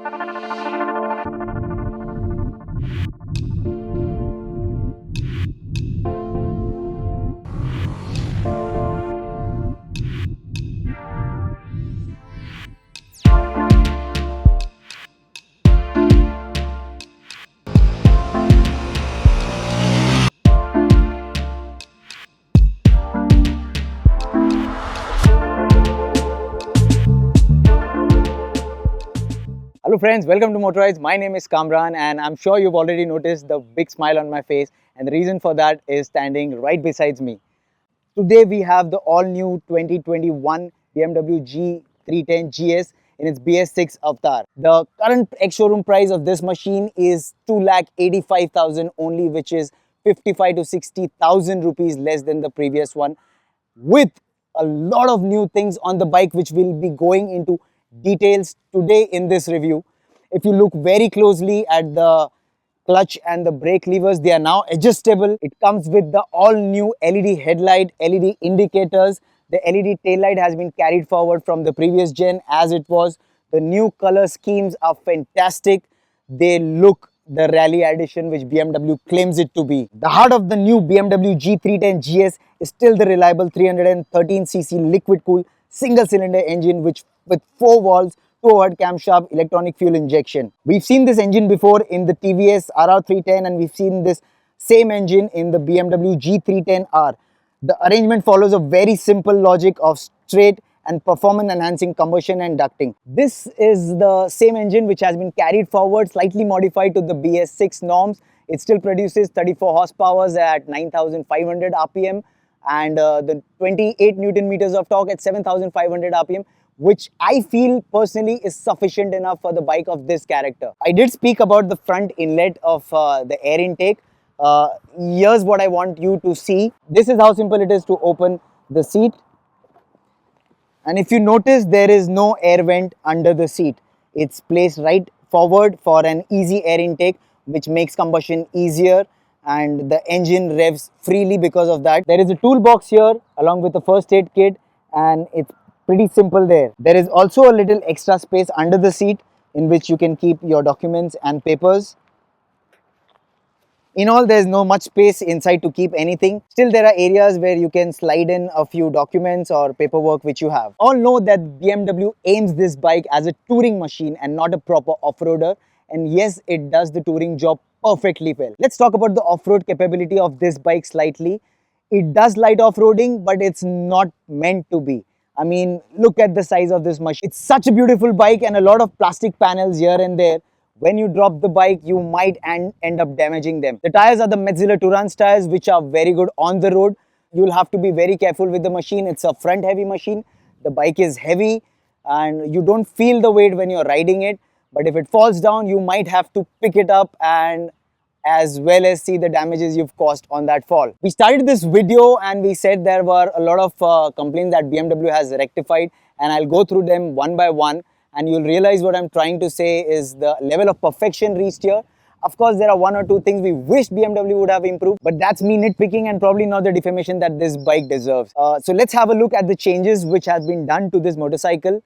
Hello friends, welcome to Motoroids. My name is Kamran and I'm sure you've already noticed the big smile on my face, and the reason for that is standing right beside me. Today we have the all-new 2021 BMW G310 GS in its BS6 avatar. The current ex-showroom price of this machine is 2,85,000 only, which is 55 to 60,000 rupees less than the previous one, with a lot of new things on the bike which we'll be going into details today in this review. If you look very closely at the clutch and the brake levers, they are now adjustable. It comes with the all new LED headlight, LED indicators. The LED taillight has been carried forward from the previous gen as it was. The new color schemes are fantastic. They look the rally edition which BMW claims it to be. The heart of the new BMW G310 GS is still the reliable 313cc liquid cooled single cylinder engine with 4 valves, 2 overhead camshaft electronic fuel injection. We've seen this engine before in the TVS RR310 and we've seen this same engine in the BMW G310R. The arrangement follows a very simple logic of straight and performance enhancing combustion and ducting. This is the same engine which has been carried forward, slightly modified to the BS6 norms. It still produces 34 horsepower at 9,500 RPM and the 28 Newton meters of torque at 7,500 RPM, which I feel personally is sufficient enough for the bike of this character. I did speak about the front inlet of the air intake. Here's what I want you to see. This is how simple it is to open the seat. And if you notice, there is no air vent under the seat. It's placed right forward for an easy air intake, which makes combustion easier and the engine revs freely because of that. There is a toolbox here along with the first aid kit and it's pretty simple there. There is also a little extra space under the seat in which you can keep your documents and papers. In all, there is no much space inside to keep anything. Still, there are areas where you can slide in a few documents or paperwork which you have. All know that BMW aims this bike as a touring machine and not a proper off-roader. And yes, it does the touring job perfectly well. Let's talk about the off-road capability of this bike slightly. It does light off-roading, but it's not meant to be. I mean, look at the size of this machine. It's such a beautiful bike and a lot of plastic panels here and there. When you drop the bike, you might end up damaging them. The tires are the Metzeler Tourance tires, which are very good on the road. You'll have to be very careful with the machine. It's a front heavy machine. The bike is heavy and you don't feel the weight when you're riding it. But if it falls down, you might have to pick it up and as well as see the damages you've caused on that fall. We started this video and we said there were a lot of complaints that BMW has rectified, and I'll go through them one by one and you'll realize what I'm trying to say is the level of perfection reached here. Of course, there are 1 or 2 things we wish BMW would have improved, but that's me nitpicking and probably not the defamation that this bike deserves. So let's have a look at the changes which have been done to this motorcycle.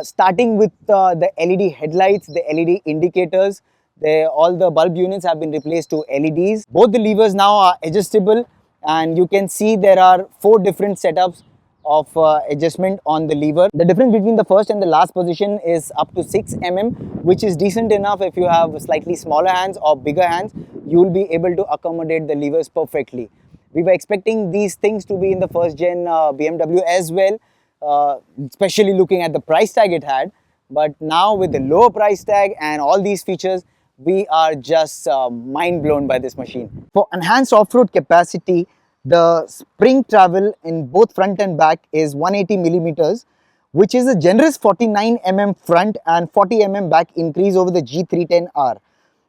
Starting with the LED headlights, the LED indicators. All the bulb units have been replaced to LEDs. Both the levers now are adjustable and you can see there are 4 different setups of adjustment on the lever. The difference between the first and the last position is up to 6 mm, which is decent enough. If you have slightly smaller hands or bigger hands, you will be able to accommodate the levers perfectly. We were expecting these things to be in the first gen BMW as well, especially looking at the price tag it had. But now with the lower price tag and all these features, we are just mind blown by this machine. For enhanced off-road capacity, the spring travel in both front and back is 180 millimeters, which is a generous 49 mm front and 40 mm back increase over the G310R.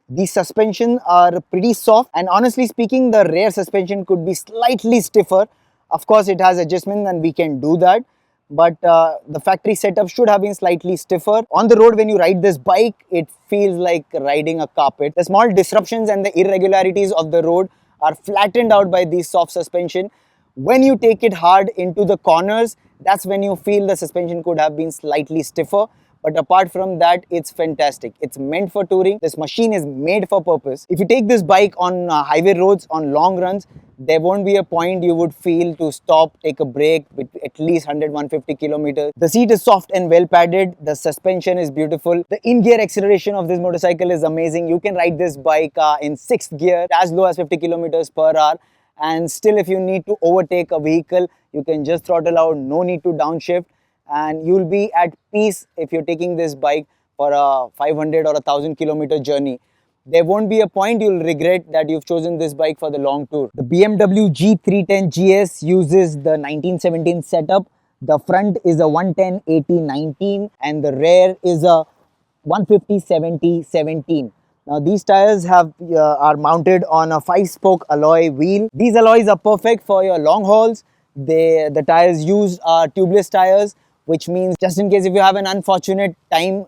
These suspensions are pretty soft, and honestly speaking, the rear suspension could be slightly stiffer. Of course, it has adjustments and we can do that, but the factory setup should have been slightly stiffer. On the road, when you ride this bike, it feels like riding a carpet. The small disruptions and the irregularities of the road are flattened out by these soft suspension. When you take it hard into the corners, that's when you feel the suspension could have been slightly stiffer. But apart from that, it's fantastic. It's meant for touring. This machine is made for purpose. If you take this bike on highway roads, on long runs, there won't be a point you would feel to stop, take a break with at least 100-150 kilometers. The seat is soft and well padded. The suspension is beautiful. The in-gear acceleration of this motorcycle is amazing. You can ride this bike in 6th gear as low as 50 kilometers per hour. And still, if you need to overtake a vehicle, you can just throttle out, no need to downshift, and you'll be at peace if you're taking this bike for a 500 or 1,000 kilometer journey. There won't be a point you'll regret that you've chosen this bike for the long tour. The BMW G310 GS uses the 1917 setup. The front is a 110/80/19 and the rear is a 150/70/17. Now these tires are mounted on a 5-spoke alloy wheel. These alloys are perfect for your long hauls. The tires used are tubeless tires, which means just in case if you have an unfortunate time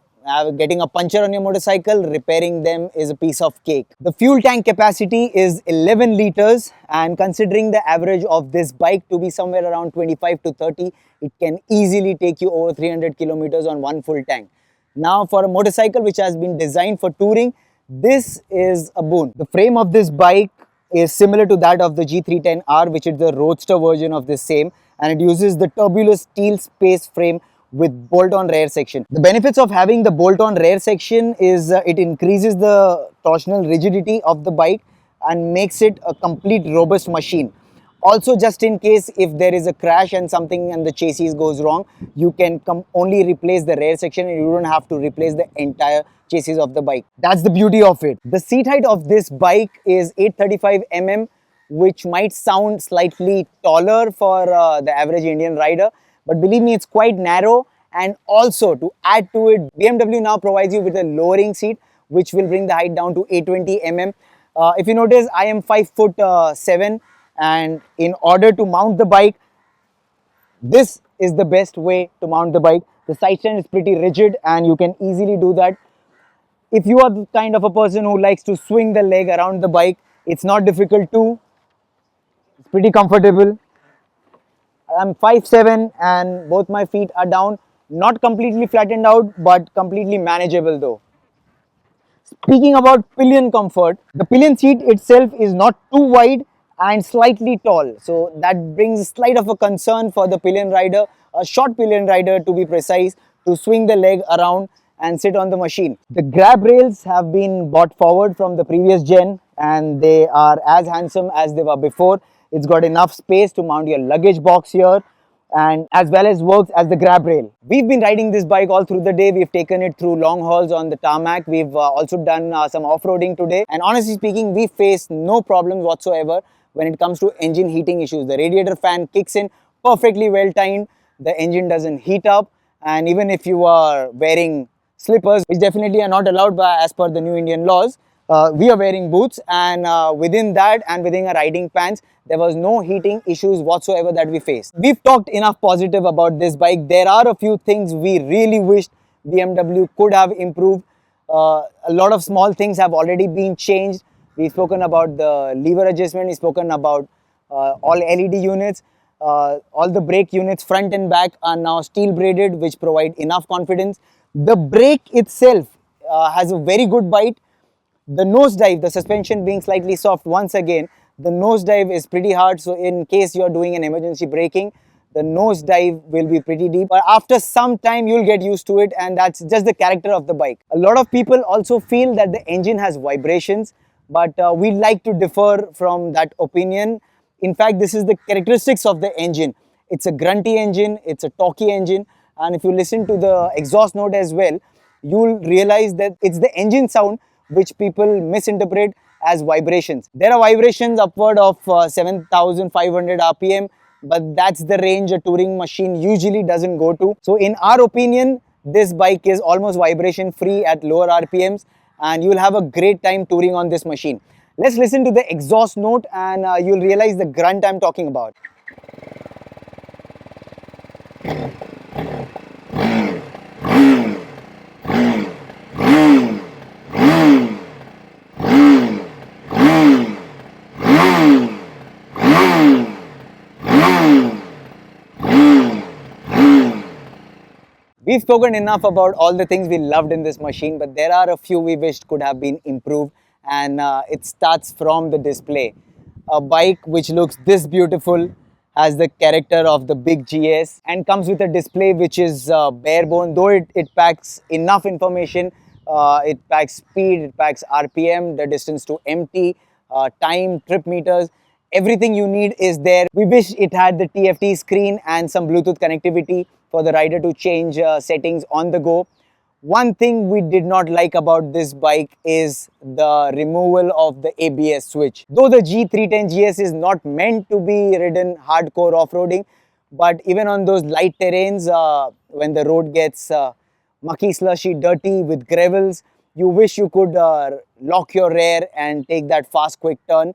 getting a puncture on your motorcycle, repairing them is a piece of cake. The fuel tank capacity is 11 liters, and considering the average of this bike to be somewhere around 25 to 30, it can easily take you over 300 kilometers on one full tank. Now for a motorcycle which has been designed for touring, this is a boon. The frame of this bike is similar to that of the G310R, which is the roadster version of the same, and it uses the turbulous steel space frame with bolt-on rear section. The benefits of having the bolt-on rear section is it increases the torsional rigidity of the bike and makes it a complete robust machine. Also, just in case if there is a crash and something and the chassis goes wrong, you can only replace the rear section and you don't have to replace the entire chassis of the bike. That's the beauty of it. The seat height of this bike is 835 mm, which might sound slightly taller for the average Indian rider, but believe me, it's quite narrow. And also, to add to it, BMW now provides you with a lowering seat, which will bring the height down to 820 mm. If you notice, I am 5'7", and in order to mount the bike, this is the best way to mount the bike. The side stand is pretty rigid and you can easily do that. If you are the kind of a person who likes to swing the leg around the bike, it's not difficult too. It's pretty comfortable. I'm 5'7" and both my feet are down, not completely flattened out, but completely manageable though. Speaking about pillion comfort, the pillion seat itself is not too wide and slightly tall. So that brings a slight of a concern for the pillion rider, a short pillion rider to be precise, to swing the leg around and sit on the machine. The grab rails have been brought forward from the previous gen and they are as handsome as they were before. It's got enough space to mount your luggage box here, and as well as works as the grab rail. We've been riding this bike all through the day. We've taken it through long hauls on the tarmac. We've also done some off-roading today, and honestly speaking, we face no problems whatsoever when it comes to engine heating issues. The radiator fan kicks in perfectly well timed, the engine doesn't heat up, and even if you are wearing slippers, which definitely are not allowed as per the new Indian laws, we are wearing boots, and within that and within our riding pants, there was no heating issues whatsoever that we faced. We've talked enough positive about this bike. There are a few things we really wished BMW could have improved. A lot of small things have already been changed. We've spoken about the lever adjustment, we've spoken about all LED units. All the brake units front and back are now steel braided, which provide enough confidence. The brake itself has a very good bite. The nosedive, the suspension being slightly soft, once again, the nosedive is pretty hard. So in case you're doing an emergency braking, the nosedive will be pretty deep. But after some time, you'll get used to it, and that's just the character of the bike. A lot of people also feel that the engine has vibrations, but we like to differ from that opinion. In fact, this is the characteristics of the engine. It's a grunty engine, it's a talky engine, and if you listen to the exhaust note as well, you'll realize that it's the engine sound which people misinterpret as vibrations. There are vibrations upward of 7,500 RPM, but that's the range a touring machine usually doesn't go to. So in our opinion, this bike is almost vibration free at lower RPMs, and you'll have a great time touring on this machine. Let's listen to the exhaust note and you'll realize the grunt I'm talking about. We've spoken enough about all the things we loved in this machine, but there are a few we wished could have been improved, and it starts from the display. A bike which looks this beautiful, has the character of the big GS, and comes with a display which is bare bone, though it packs enough information. It packs speed, it packs RPM, the distance to empty, time, trip meters. Everything you need is there. We wish it had the TFT screen and some Bluetooth connectivity for the rider to change settings on the go. One thing we did not like about this bike is the removal of the ABS switch. Though the G310 GS is not meant to be ridden hardcore off-roading, but even on those light terrains, when the road gets mucky, slushy, dirty with gravels, you wish you could lock your rear and take that fast, quick turn.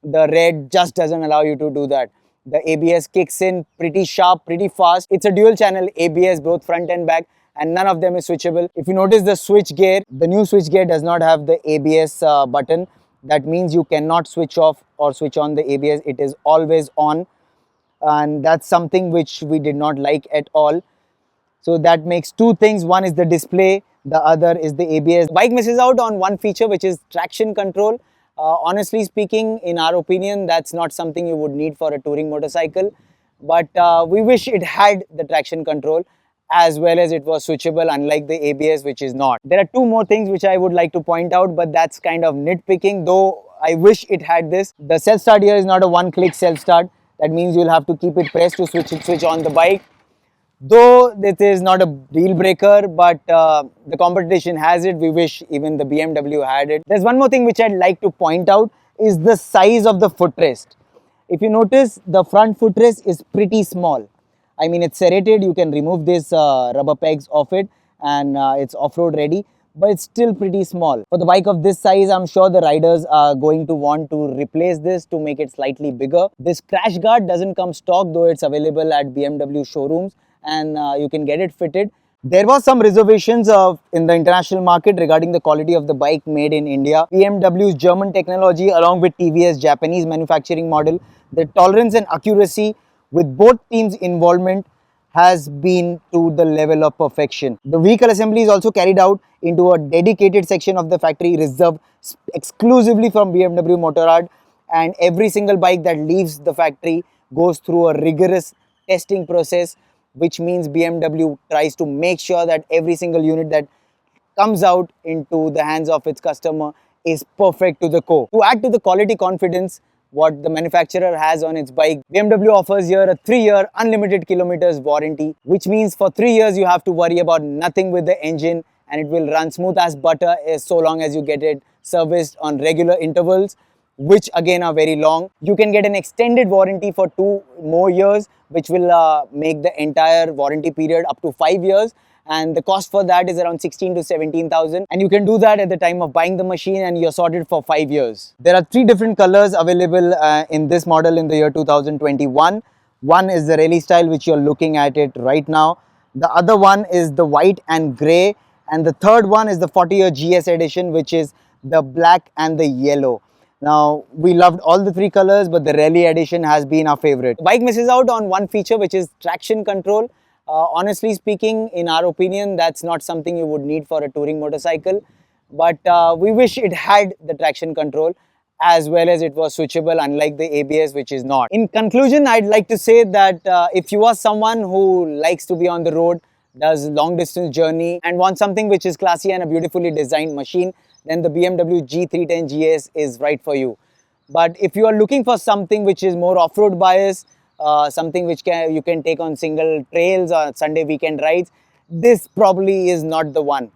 The red just doesn't allow you to do that. The ABS kicks in pretty sharp, pretty fast. It's a dual channel ABS, both front and back, and none of them is switchable. If you notice the switch gear, the new switch gear does not have the ABS button. That means you cannot switch off or switch on the ABS. It is always on, and that's something which we did not like at all. So that makes two things. One is the display, the other is the ABS. The bike misses out on one feature, which is traction control. Honestly speaking, in our opinion, that's not something you would need for a touring motorcycle. But we wish it had the traction control as well as it was switchable, unlike the ABS, which is not. There are two more things which I would like to point out, but that's kind of nitpicking, though I wish it had this. The self-start here is not a one-click self-start. That means you'll have to keep it pressed to switch on the bike. Though this is not a deal breaker, but the competition has it. We wish even the BMW had it. There's one more thing which I'd like to point out is the size of the footrest. If you notice, the front footrest is pretty small. I mean, it's serrated. You can remove these rubber pegs off it, and it's off-road ready, but it's still pretty small. For the bike of this size, I'm sure the riders are going to want to replace this to make it slightly bigger. This crash guard doesn't come stock, though it's available at BMW showrooms, and you can get it fitted. There was some reservations in the international market regarding the quality of the bike made in India. BMW's German technology along with TVS Japanese manufacturing model, the tolerance and accuracy with both teams' involvement has been to the level of perfection. The vehicle assembly is also carried out into a dedicated section of the factory reserved exclusively from BMW Motorrad, and every single bike that leaves the factory goes through a rigorous testing process, which means BMW tries to make sure that every single unit that comes out into the hands of its customer is perfect to the core. To add to the quality confidence what the manufacturer has on its bike, BMW offers here a 3-year unlimited kilometers warranty, which means for 3 years you have to worry about nothing with the engine, and it will run smooth as butter so long as you get it serviced on regular intervals, which again are very long. You can get an extended warranty for 2 more years, which will make the entire warranty period up to 5 years. And the cost for that is around 16 to 17,000, and you can do that at the time of buying the machine, and you're sorted for 5 years. There are 3 different colors available in this model in the year 2021. One is the rally style, which you're looking at it right now. The other one is the white and grey, and the third one is the 40-year GS edition, which is the black and the yellow. Now, we loved all the 3 colors, but the rally edition has been our favorite. The bike misses out on one feature, which is traction control. Honestly speaking, in our opinion, that's not something you would need for a touring motorcycle, but we wish it had the traction control as well as it was switchable, unlike the ABS, which is not. In conclusion, I'd like to say that if you are someone who likes to be on the road, does long distance journey and wants something which is classy and a beautifully designed machine, then the BMW G310 GS is right for you. But if you are looking for something which is more off-road bias, something which you can take on single trails or Sunday weekend rides, this probably is not the one.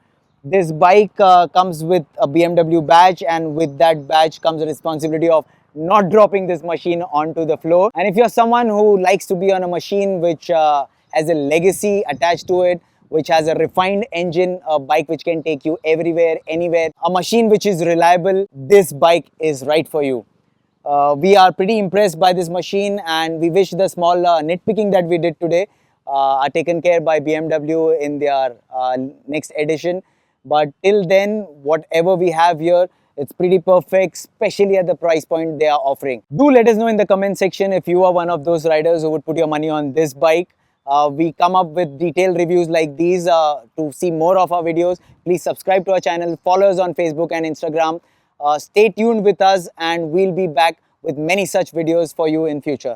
This bike comes with a BMW badge, and with that badge comes the responsibility of not dropping this machine onto the floor. And if you're someone who likes to be on a machine which has a legacy attached to it, which has a refined engine, a bike which can take you everywhere, anywhere, a machine which is reliable, this bike is right for you. We are pretty impressed by this machine, and we wish the small nitpicking that we did today are taken care by BMW in their next edition. But till then, whatever we have here, it's pretty perfect, especially at the price point they are offering. Do let us know in the comment section if you are one of those riders who would put your money on this bike. we come up with detailed reviews like these. To see more of our videos, please subscribe to our channel, follow us on Facebook and Instagram. Stay tuned with us, and we'll be back with many such videos for you in future.